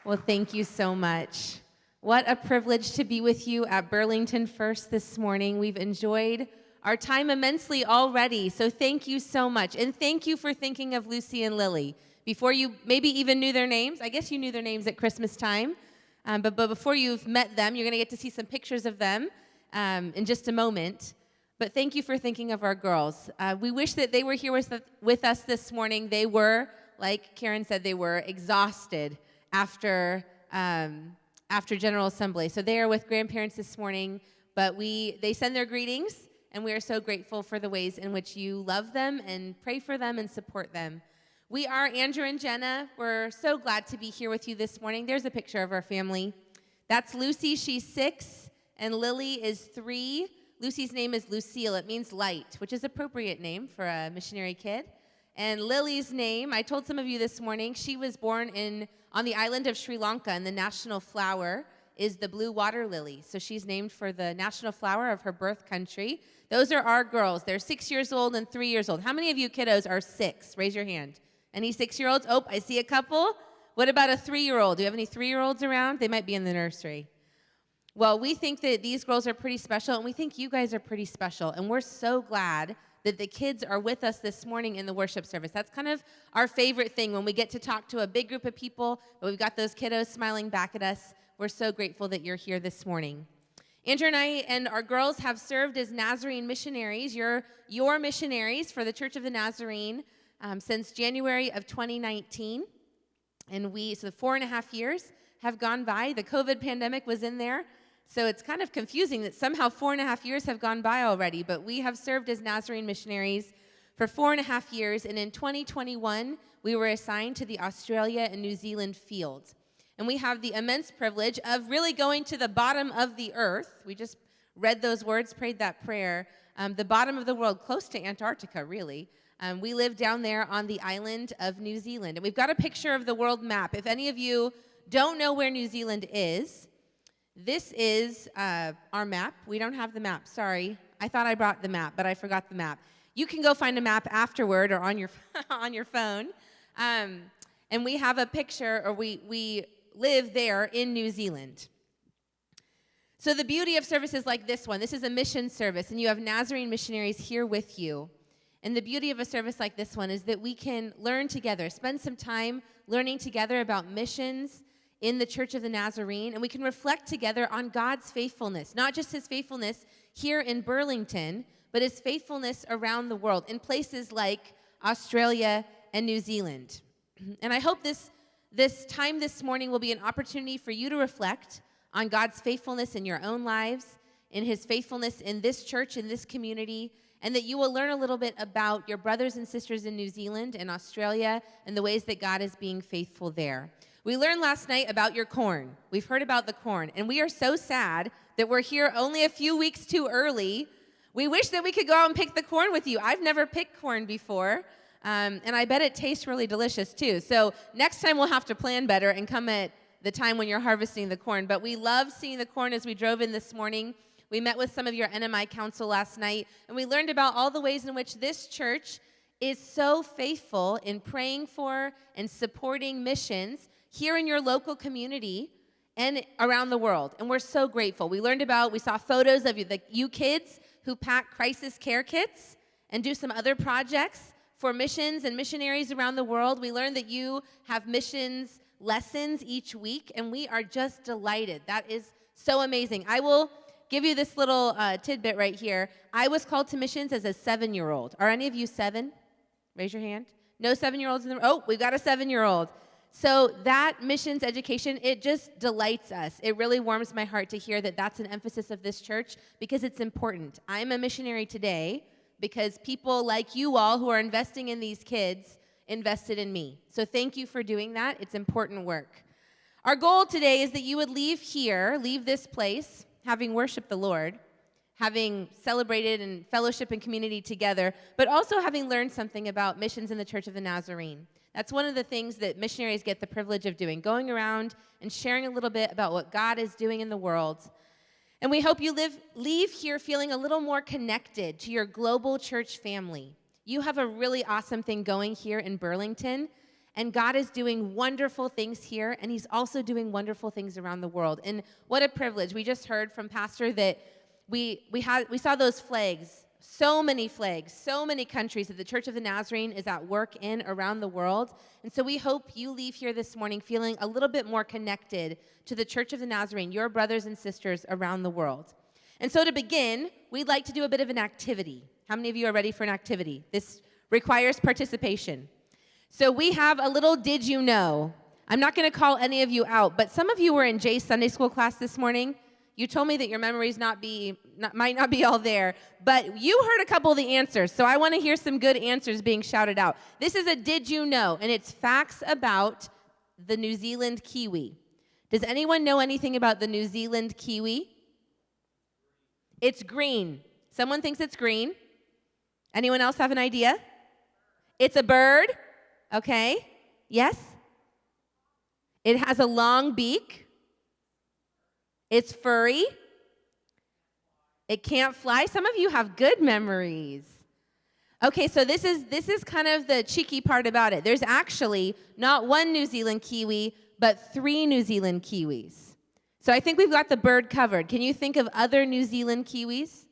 Well, thank you so much. What a privilege to be with you at Burlington First this morning. We've enjoyed our time immensely already, so thank you so much. And thank you for thinking of Lucy and Lily. Before you maybe even knew their names, I guess you knew their names at Christmas time, but before you've met them, you're going to get to see some pictures of them in just a moment. But thank you for thinking of our girls. We wish that they were here with us this morning. They were, like Karen said, they were exhausted after General Assembly. So they are with grandparents this morning, but they send their greetings, and we are so grateful for the ways in which you love them and pray for them and support them. We are Andrew and Jenna. We're so glad to be here with you this morning. There's a picture of our family. That's Lucy. She's 6, and Lily is 3. Lucy's name is Lucille. It means light, which is an appropriate name for a missionary kid. And Lily's name, I told some of you this morning, she was born on the island of Sri Lanka, and the national flower is the blue water lily. So she's named for the national flower of her birth country. Those are our girls. They're 6 years old and 3 years old. How many of you kiddos are 6? Raise your hand. Any 6-year-olds? Oh, I see a couple. What about a 3-year-old? Do you have any 3-year-olds around? They might be in the nursery. Well, we think that these girls are pretty special, and we think you guys are pretty special, and we're so glad that the kids are with us this morning in the worship service. That's kind of our favorite thing when we get to talk to a big group of people, but we've got those kiddos smiling back at us. We're so grateful that you're here this morning. Andrew and I and our girls have served as Nazarene missionaries. You're missionaries for the Church of the Nazarene since January of 2019, and so 4.5 years have gone by. The COVID pandemic was in there. So it's kind of confusing that somehow 4.5 years have gone by already, but we have served as Nazarene missionaries for 4.5 years, and in 2021, we were assigned to the Australia and New Zealand field. And we have the immense privilege of really going to the bottom of the earth. We just read those words, prayed that prayer, the bottom of the world, close to Antarctica, really. We live down there on the island of New Zealand, and we've got a picture of the world map. If any of you don't know where New Zealand is, this is our map. We don't have the map, sorry. I thought I brought the map, but I forgot the map. You can go find a map afterward or on your on your phone. And we have a picture, or we live there in New Zealand. So the beauty of services like this one, this is a mission service, and you have Nazarene missionaries here with you. And the beauty of a service like this one is that we can learn together, spend some time learning together about missions in the Church of the Nazarene, and we can reflect together on God's faithfulness, not just his faithfulness here in Burlington, but his faithfulness around the world in places like Australia and New Zealand. And I hope this time this morning will be an opportunity for you to reflect on God's faithfulness in your own lives, in his faithfulness in this church, in this community, and that you will learn a little bit about your brothers and sisters in New Zealand and Australia and the ways that God is being faithful there. We learned last night about your corn. We've heard about the corn, and we are so sad that we're here only a few weeks too early. We wish that we could go out and pick the corn with you. I've never picked corn before, and I bet it tastes really delicious too. So next time we'll have to plan better and come at the time when you're harvesting the corn. But we love seeing the corn as we drove in this morning. We met with some of your NMI council last night, and we learned about all the ways in which this church is so faithful in praying for and supporting missions here in your local community and around the world. And we're so grateful. We saw photos of you kids who pack crisis care kits and do some other projects for missions and missionaries around the world. We learned that you have missions lessons each week, and we are just delighted. That is so amazing. I will give you this little tidbit right here. I was called to missions as a 7-year-old. Are any of you 7? Raise your hand. No 7-year-olds in the room? Oh, we've got a 7-year-old. So that missions education, it just delights us. It really warms my heart to hear that that's an emphasis of this church because it's important. I'm a missionary today because people like you all who are investing in these kids invested in me. So thank you for doing that. It's important work. Our goal today is that you would leave this place, having worshiped the Lord, having celebrated and fellowship and community together, but also having learned something about missions in the Church of the Nazarene. That's one of the things that missionaries get the privilege of doing, going around and sharing a little bit about what God is doing in the world. And we hope you leave here feeling a little more connected to your global church family. You have a really awesome thing going here in Burlington, And God is doing wonderful things here, and he's also doing wonderful things around the world. And what a privilege. We just heard from Pastor that we saw those flags, so many flags, so many countries that the Church of the Nazarene is at work in around the world. And so we hope you leave here this morning feeling a little bit more connected to the Church of the Nazarene, your brothers and sisters around the world. And so to begin, we'd like to do a bit of an activity. How many of you are ready for an activity? This requires participation. So we have a little did you know. I'm not going to call any of you out, but some of you were in Jay's Sunday school class this morning. You told me that your memories might not be all there, but you heard a couple of the answers, so I want to hear some good answers being shouted out. This is a did you know, and it's facts about the New Zealand kiwi. Does anyone know anything about the New Zealand kiwi? It's green. Someone thinks it's green. Anyone else have an idea? It's a bird. Okay. Yes? It has a long beak. It's furry. It can't fly. Some of you have good memories. Okay, so this is kind of the cheeky part about it. There's actually not one New Zealand kiwi, but 3 New Zealand kiwis. So I think we've got the bird covered. Can you think of other New Zealand kiwis?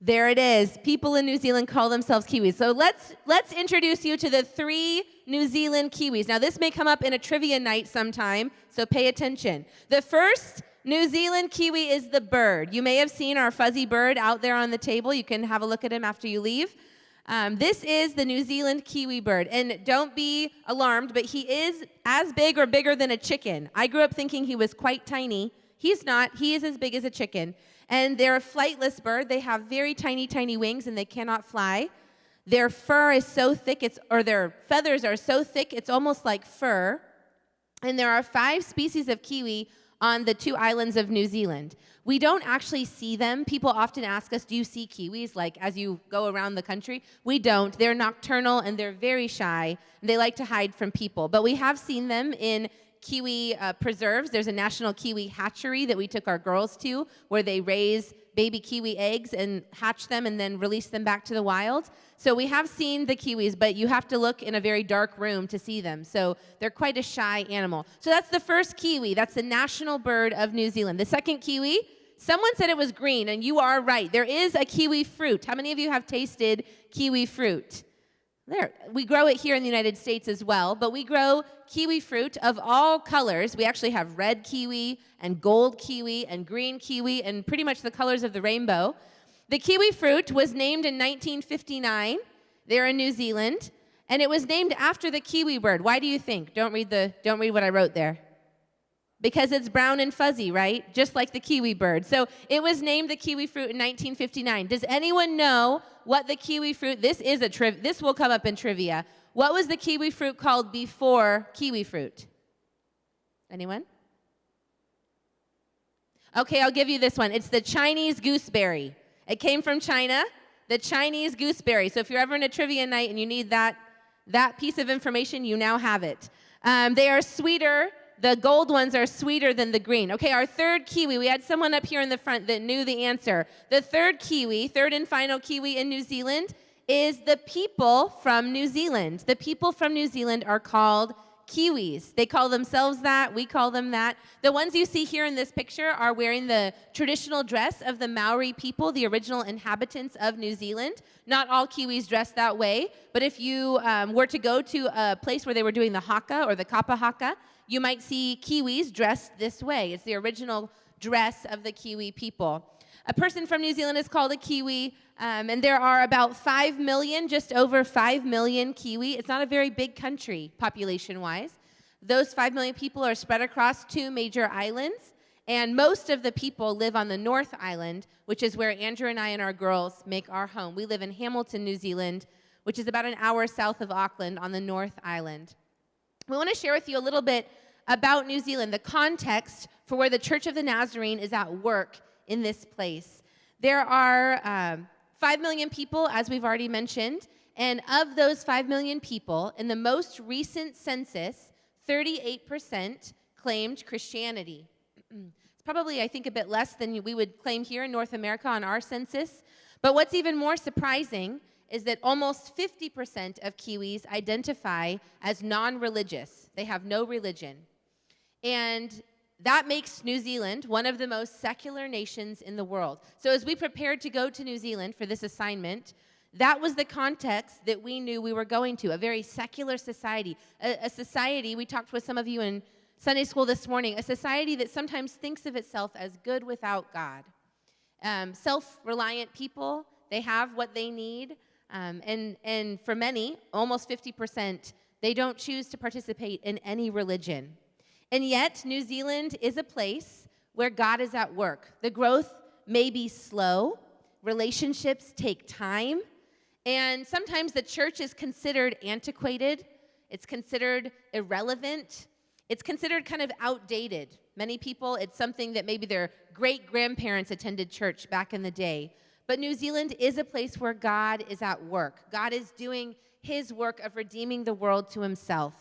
There it is. People in New Zealand call themselves kiwis. So let's introduce you to the 3 New Zealand kiwis. Now, this may come up in a trivia night sometime, so pay attention. The first New Zealand kiwi is the bird. You may have seen our fuzzy bird out there on the table. You can have a look at him after you leave. This is the New Zealand kiwi bird. And don't be alarmed, but he is as big or bigger than a chicken. I grew up thinking he was quite tiny. He's not. He is as big as a chicken. And they're a flightless bird. They have very tiny, tiny wings, and they cannot fly. Their fur is so thick, their feathers are so thick, it's almost like fur. And there are 5 species of kiwi on the 2 islands of New Zealand. We don't actually see them. People often ask us, do you see kiwis, like as you go around the country? We don't. They're nocturnal, and they're very shy. They like to hide from people. But we have seen them in kiwi preserves. There's a national kiwi hatchery that we took our girls to, where they raise baby kiwi eggs and hatch them and then release them back to the wild. So we have seen the kiwis, but you have to look in a very dark room to see them. So they're quite a shy animal. So that's the first kiwi. That's the national bird of New Zealand. The second kiwi, someone said it was green, and you are right. There is a kiwi fruit. How many of you have tasted kiwi fruit? There, we grow it here in the United States as well, but we grow kiwi fruit of all colors. We actually have red kiwi and gold kiwi and green kiwi and pretty much the colors of the rainbow. The kiwi fruit was named in 1959 there in New Zealand, and it was named after the kiwi bird. Why do you think? Don't read what I wrote there. Because it's brown and fuzzy, right? Just like the kiwi bird. So it was named the kiwi fruit in 1959. Does anyone know what the kiwi fruit, this will come up in trivia. What was the kiwi fruit called before kiwi fruit? Anyone? Okay, I'll give you this one. It's the Chinese gooseberry. It came from China, the Chinese gooseberry. So if you're ever in a trivia night and you need that piece of information, you now have it. They are sweeter. The gold ones are sweeter than the green. Okay, our third kiwi. We had someone up here in the front that knew the answer. The third and final kiwi in New Zealand is the people from New Zealand. The people from New Zealand are called Kiwis. They call themselves that. We call them that. The ones you see here in this picture are wearing the traditional dress of the Maori people, the original inhabitants of New Zealand. Not all Kiwis dress that way, but if you were to go to a place where they were doing the haka or the kapa haka, you might see Kiwis dressed this way. It's the original dress of the Kiwi people. A person from New Zealand is called a Kiwi, and there are about 5 million, just over 5 million Kiwi. It's not a very big country, population-wise. Those 5 million people are spread across 2 major islands, and most of the people live on the North Island, which is where Andrew and I and our girls make our home. We live in Hamilton, New Zealand, which is about an hour south of Auckland on the North Island. We want to share with you a little bit about New Zealand, the context for where the Church of the Nazarene is at work in this place. There are 5 million people, as we've already mentioned, and of those 5 million people, in the most recent census, 38% claimed Christianity. It's probably, I think, a bit less than we would claim here in North America on our census. But what's even more surprising is that almost 50% of Kiwis identify as non-religious. They have no religion. And that makes New Zealand one of the most secular nations in the world. So as we prepared to go to New Zealand for this assignment, that was the context that we knew we were going to, a very secular society, a society, we talked with some of you in Sunday school this morning, a society that sometimes thinks of itself as good without God. Self-reliant people, they have what they need, and for many, almost 50%, they don't choose to participate in any religion. And yet, New Zealand is a place where God is at work. The growth may be slow, relationships take time, and sometimes the church is considered antiquated, it's considered irrelevant, it's considered kind of outdated. Many people, it's something that maybe their great-grandparents attended church back in the day. But New Zealand is a place where God is at work. God is doing his work of redeeming the world to himself.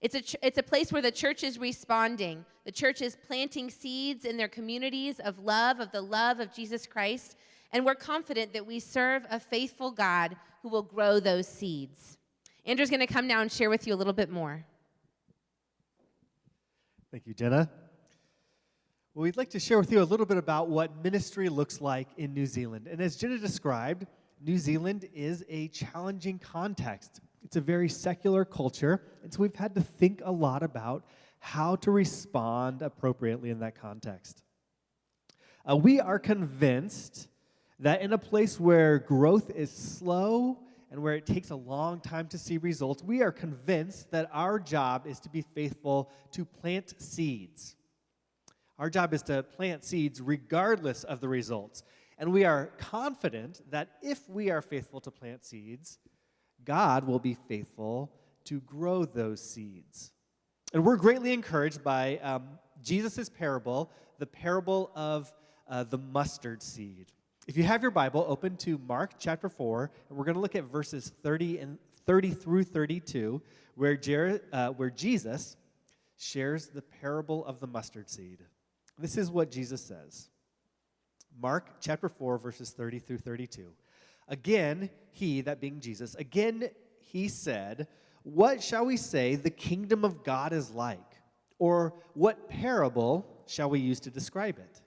It's a place where the church is responding. The church is planting seeds in their communities of the love of Jesus Christ, and we're confident that we serve a faithful God who will grow those seeds. Andrew's going to come now and share with you a little bit more. Thank you, Jenna. Well, we'd like to share with you a little bit about what ministry looks like in New Zealand. And as Jenna described, New Zealand is a challenging context. It's a very secular culture, and so we've had to think a lot about how to respond appropriately in that context. We are convinced that in a place where growth is slow and where it takes a long time to see results, we are convinced that our job is to be faithful to plant seeds. Our job is to plant seeds regardless of the results. And we are confident that if we are faithful to plant seeds, God will be faithful to grow those seeds. And we're greatly encouraged by Jesus' parable, the parable of the mustard seed. If you have your Bible, open to Mark chapter 4, and we're going to look at verses 30 through 32, where Jesus shares the parable of the mustard seed. This is what Jesus says. Mark chapter 4, verses 30 through 32. Again, he, that being Jesus, again he said, "What shall we say the kingdom of God is like? Or what parable shall we use to describe it?"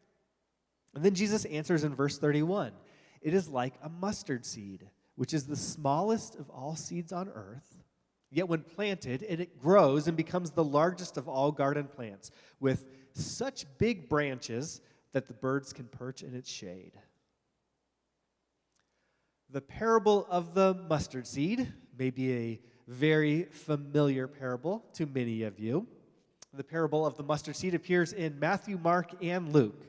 And then Jesus answers in verse 31, "It is like a mustard seed, which is the smallest of all seeds on earth. Yet when planted, it grows and becomes the largest of all garden plants, with such big branches that the birds can perch in its shade." The parable of the mustard seed may be a very familiar parable to many of you. The parable of the mustard seed appears in Matthew, Mark, and Luke.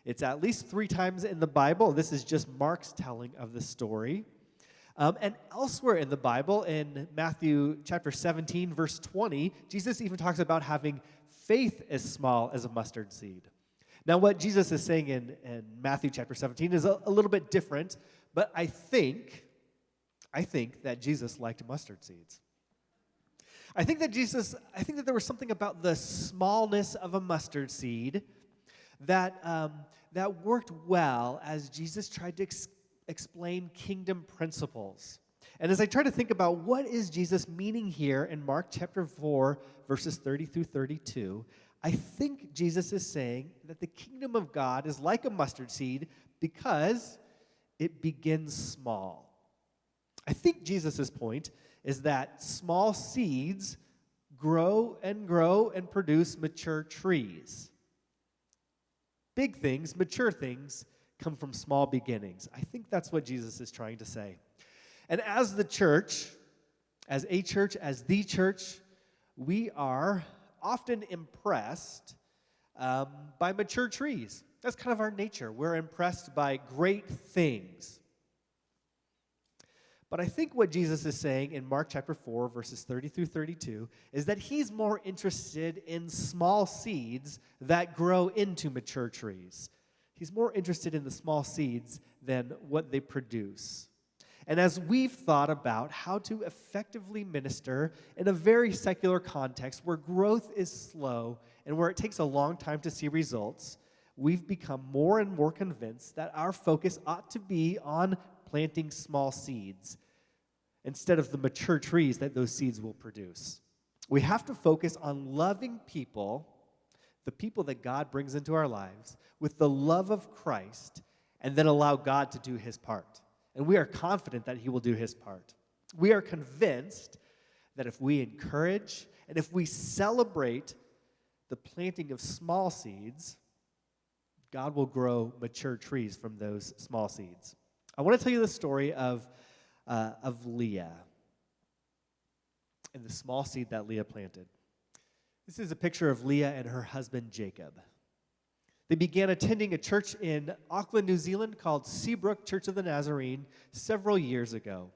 It's at least 3 times in the Bible. This is just Mark's telling of the story. And elsewhere in the Bible, in Matthew chapter 17, verse 20, Jesus even talks about having faith as small as a mustard seed. Now, what Jesus is saying in Matthew chapter 17 is a little bit different, but I think that Jesus liked mustard seeds. I think that there was something about the smallness of a mustard seed that worked well as Jesus tried to explain kingdom principles. And as I try to think about what is Jesus meaning here in Mark chapter 4, verses 30 through 32, I think Jesus is saying that the kingdom of God is like a mustard seed because it begins small. I think Jesus' point is that small seeds grow and produce mature trees. Big things, mature things, come from small beginnings. I think that's what Jesus is trying to say. And as the church, as the church, we are often impressed by mature trees. That's kind of our nature. We're impressed by great things. But I think what Jesus is saying in Mark chapter 4, verses 30 through 32, is that he's more interested in small seeds that grow into mature trees. He's more interested in the small seeds than what they produce. And as we've thought about how to effectively minister in a very secular context where growth is slow and where it takes a long time to see results, we've become more and more convinced that our focus ought to be on planting small seeds instead of the mature trees that those seeds will produce. We have to focus on loving people, the people that God brings into our lives, with the love of Christ, and then allow God to do his part. And we are confident that he will do his part. We are convinced that if we encourage and if we celebrate the planting of small seeds, God will grow mature trees from those small seeds. I want to tell you the story of Leah and the small seed that Leah planted. This is a picture of Leah and her husband Jacob. They began attending a church in Auckland, New Zealand called Seabrook Church of the Nazarene several years ago.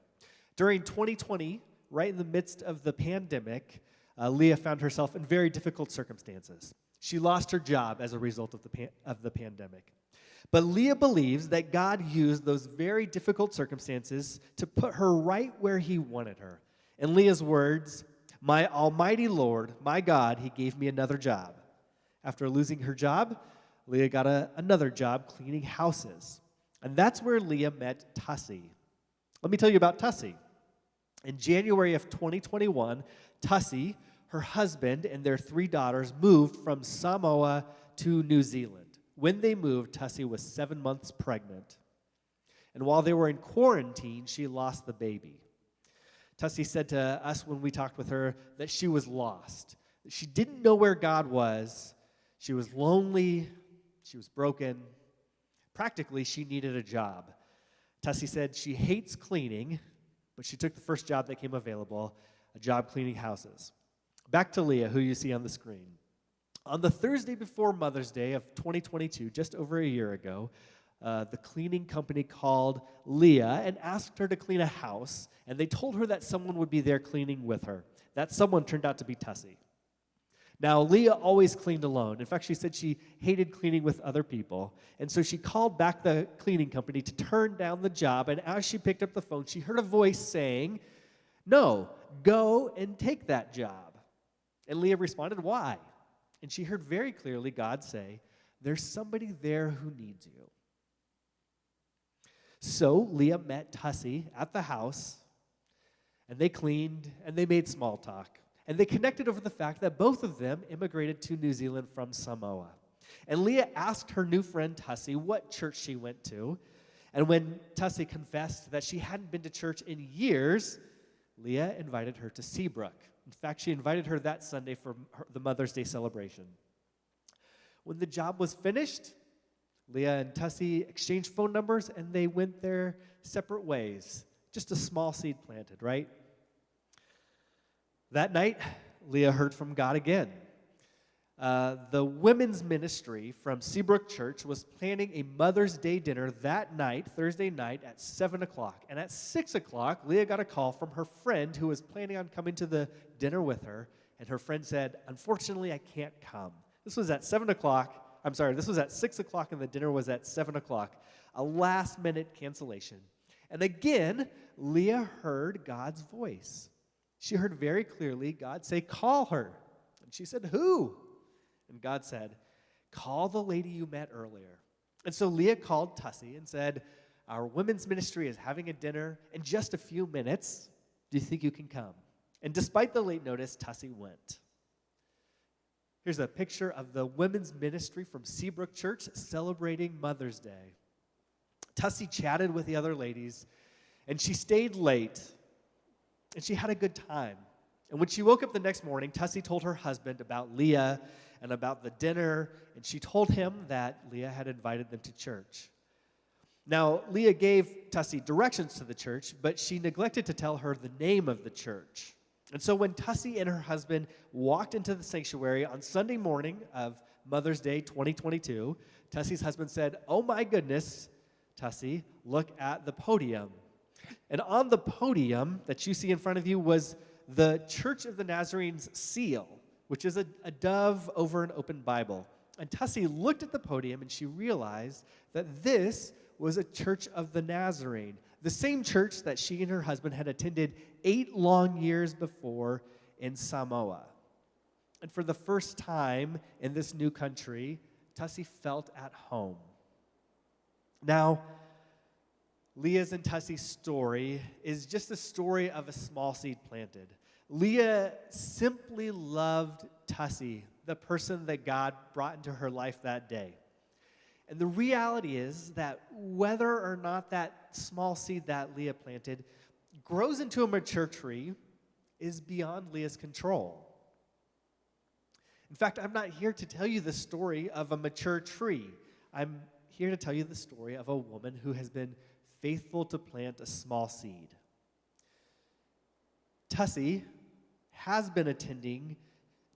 During 2020, right in the midst of the pandemic, Leah found herself in very difficult circumstances. She lost her job as a result of the pandemic. But Leah believes that God used those very difficult circumstances to put her right where he wanted her. In Leah's words, "My almighty Lord, my God, he gave me another job." After losing her job, Leah got another job cleaning houses. And that's where Leah met Tussie. Let me tell you about Tussie. In January of 2021, Tussie, her husband, and their 3 daughters moved from Samoa to New Zealand. When they moved, Tussie was 7 months pregnant. And while they were in quarantine, she lost the baby. Tussie said to us when we talked with her that she was lost. She didn't know where God was. She was lonely. She was broken. Practically, she needed a job. Tussie said she hates cleaning, but she took the first job that came available, a job cleaning houses. Back to Leah, who you see on the screen. On the Thursday before Mother's Day of 2022, just over a year ago, the cleaning company called Leah and asked her to clean a house, and they told her that someone would be there cleaning with her. That someone turned out to be Tussie. Now, Leah always cleaned alone. In fact, she said she hated cleaning with other people, and so she called back the cleaning company to turn down the job, and as she picked up the phone, she heard a voice saying, "No, go and take that job." And Leah responded, "Why?" And she heard very clearly God say, "There's somebody there who needs you." So Leah met Tussie at the house, and they cleaned, and they made small talk. And they connected over the fact that both of them immigrated to New Zealand from Samoa. And Leah asked her new friend Tussie what church she went to. And when Tussie confessed that she hadn't been to church in years, Leah invited her to Seabrook. In fact, she invited her that Sunday for the Mother's Day celebration. When the job was finished, Leah and Tussie exchanged phone numbers, and they went their separate ways. Just a small seed planted, right? That night, Leah heard from God again. The women's ministry from Seabrook Church was planning a Mother's Day dinner that night, Thursday night, at 7 o'clock. And at 6 o'clock, Leah got a call from her friend who was planning on coming to the dinner with her. And her friend said, "Unfortunately, I can't come." This was at 7 o'clock. This was at 6 o'clock, and the dinner was at 7 o'clock. A last-minute cancellation. And again, Leah heard God's voice. She heard very clearly God say, "Call her." And she said, "Who?" And God said, "Call the lady you met earlier." And so Leah called Tussie and said, "Our women's ministry is having a dinner in just a few minutes. Do you think you can come?" And despite the late notice, Tussie went. Here's a picture of the women's ministry from Seabrook Church celebrating Mother's Day. Tussie chatted with the other ladies, and she stayed late, and she had a good time. And when she woke up the next morning, Tussie told her husband about Leah and about the dinner, and she told him that Leah had invited them to church. Now, Leah gave Tussie directions to the church, but she neglected to tell her the name of the church. And so when Tussie and her husband walked into the sanctuary on Sunday morning of Mother's Day 2022, Tussie's husband said, "Oh my goodness, Tussie, look at the podium." And on the podium that you see in front of you was the Church of the Nazarene's seal, which is a dove over an open Bible. And Tussie looked at the podium and she realized that this was a Church of the Nazarene, the same church that she and her husband had attended 8 long years before in Samoa. And for the first time in this new country, Tussie felt at home. Now, Leah's and Tussie's story is just a story of a small seed planted. Leah simply loved Tussie, the person that God brought into her life that day. And the reality is that whether or not that small seed that Leah planted grows into a mature tree is beyond Leah's control. In fact, I'm not here to tell you the story of a mature tree. I'm here to tell you the story of a woman who has been faithful to plant a small seed. Tussie has been attending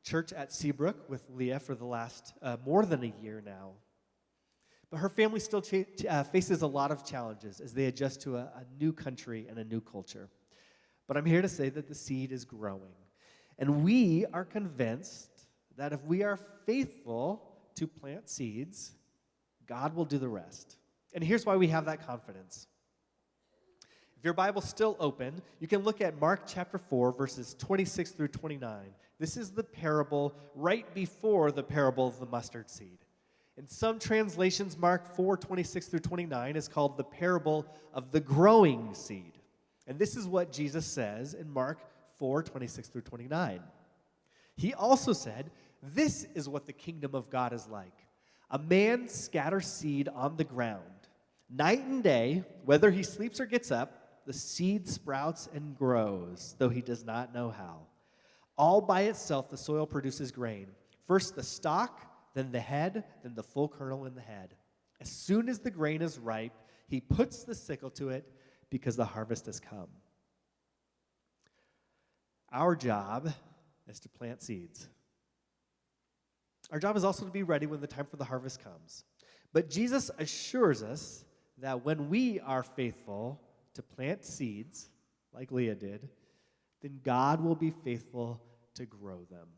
church at Seabrook with Leah for the last more than a year now. But her family still faces a lot of challenges as they adjust to a new country and a new culture. But I'm here to say that the seed is growing. And we are convinced that if we are faithful to plant seeds, God will do the rest. And here's why we have that confidence. If your Bible's still open, you can look at Mark chapter 4, verses 26 through 29. This is the parable right before the parable of the mustard seed. In some translations, Mark 4, 26 through 29 is called the parable of the growing seed. And this is what Jesus says in Mark 4, 26 through 29. He also said, "This is what the kingdom of God is like. A man scatters seed on the ground. Night and day, whether he sleeps or gets up, the seed sprouts and grows, though he does not know how. All by itself, the soil produces grain. First the stalk, then the head, then the full kernel in the head. As soon as the grain is ripe, he puts the sickle to it because the harvest has come." Our job is to plant seeds. Our job is also to be ready when the time for the harvest comes. But Jesus assures us that when we are faithful to plant seeds, like Leah did, then God will be faithful to grow them.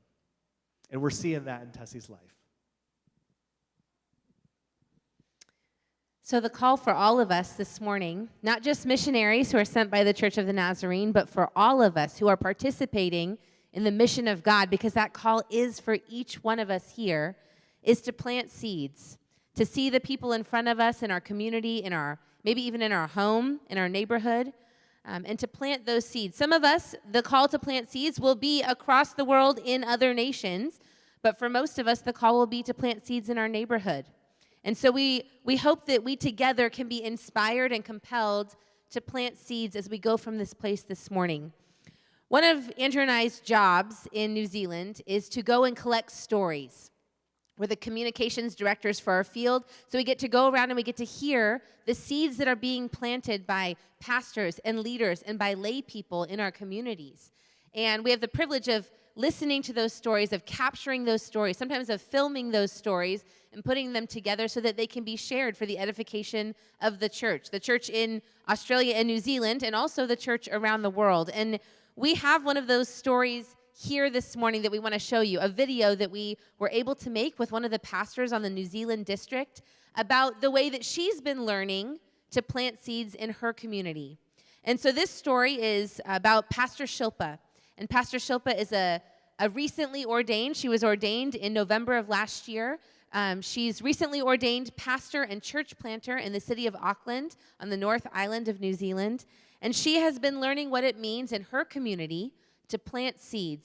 And we're seeing that in Tussie's life. So the call for all of us this morning, not just missionaries who are sent by the Church of the Nazarene, but for all of us who are participating in the mission of God, because that call is for each one of us here, is to plant seeds, to see the people in front of us in our community, in our maybe even in our home, in our neighborhood, and to plant those seeds. Some of us, the call to plant seeds will be across the world in other nations, but for most of us, the call will be to plant seeds in our neighborhood. And so we hope that we together can be inspired and compelled to plant seeds as we go from this place this morning. One of Andrew and I's jobs in New Zealand is to go and collect stories. We're the communications directors for our field, so we get to go around and we get to hear the seeds that are being planted by pastors and leaders and by lay people in our communities. And we have the privilege of listening to those stories, of capturing those stories, sometimes of filming those stories and putting them together so that they can be shared for the edification of the church in Australia and New Zealand, and also the church around the world. And we have one of those stories here this morning that we want to show you, a video that we were able to make with one of the pastors on the New Zealand district about the way that she's been learning to plant seeds in her community. And so this story is about Pastor Shilpa. And Pastor Shilpa is a recently ordained, she was ordained in November of last year. She's recently ordained pastor and church planter in the city of Auckland on the North Island of New Zealand. And she has been learning what it means in her community to plant seeds